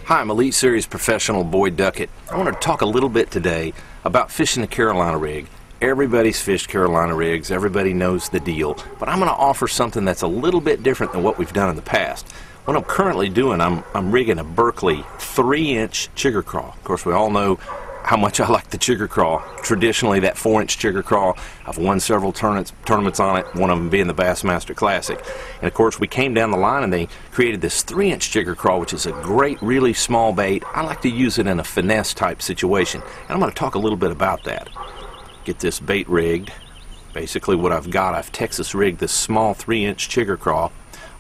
Hi, I'm Elite Series professional Boyd Duckett. I want to talk a little bit today about fishing the Carolina rig. Everybody's fished Carolina rigs, everybody knows the deal, but I'm going to offer something that's a little bit different than what we've done in the past. What I'm currently doing, I'm rigging a Berkley 3-inch chigger crawl. Of course, we all know how much I like the chigger crawl. Traditionally, that 4-inch chigger crawl, I've won several tournaments on it, one of them being the Bassmaster Classic. And of course, we came down the line and they created this 3-inch chigger crawl, which is a great, really small bait. I like to use it in a finesse type situation, and I'm going to talk a little bit about that. Get this bait rigged. Basically what I've Texas rigged this small 3-inch chigger crawl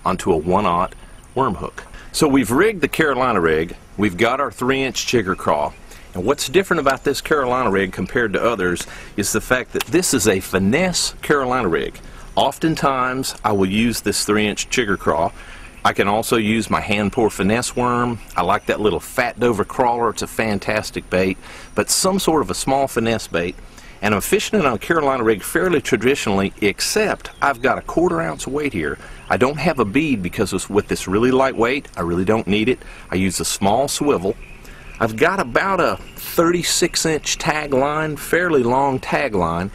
onto a 1/0 worm hook. So we've rigged the Carolina rig, we've got our 3-inch chigger crawl. And what's different about this Carolina rig compared to others is the fact that this is a finesse Carolina rig. Oftentimes I will use this 3-inch chigger crawl. I can also use my hand pour finesse worm. I like that little fat Dover crawler. It's a fantastic bait, but some sort of a small finesse bait. And I'm fishing it on a Carolina rig fairly traditionally, except I've got a 1/4 ounce weight here. I don't have a bead because with this really light weight, I really don't need it. I use a small swivel. I've got about a 36-inch tag line, fairly long tag line,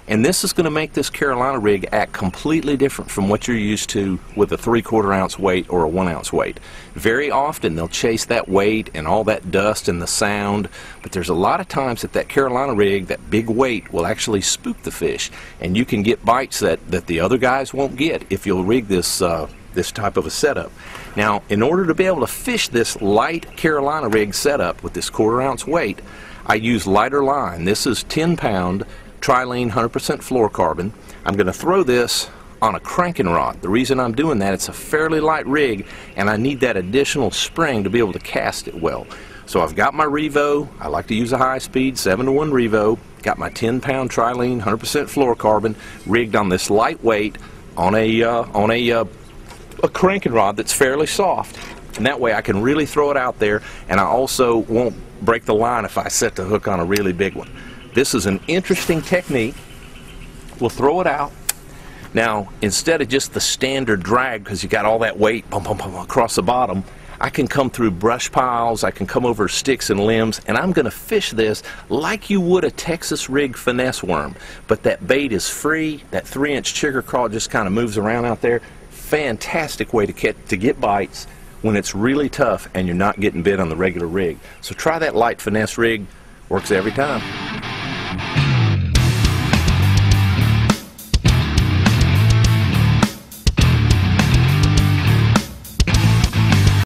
and this is going to make this Carolina rig act completely different from what you're used to with a 3/4 ounce weight or a 1 ounce weight. Very often they'll chase that weight and all that dust and the sound, but there's a lot of times that Carolina rig, that big weight, will actually spook the fish, and you can get bites that the other guys won't get if you'll rig this this type of a setup. Now, in order to be able to fish this light Carolina rig setup with this 1/4 ounce weight, I use lighter line. This is 10-pound trilene 100% fluorocarbon. I'm going to throw this on a cranking rod. The reason I'm doing that, it's a fairly light rig and I need that additional spring to be able to cast it well. So I've got my Revo. I like to use a high speed 7-to-1 Revo. Got my 10-pound trilene 100% fluorocarbon rigged on this lightweight on a cranking rod that's fairly soft, and that way I can really throw it out there, and I also won't break the line if I set the hook on a really big one. This is an interesting technique. We'll throw it out. Now, instead of just the standard drag, because you got all that weight bum, bum, bum, across the bottom, I can come through brush piles, I can come over sticks and limbs, and I'm going to fish this like you would a Texas rig finesse worm. But that bait is free, that 3-inch chigger crawl just kind of moves around out there. Fantastic way to get bites when it's really tough and you're not getting bit on the regular rig. So try that light finesse rig, works every time.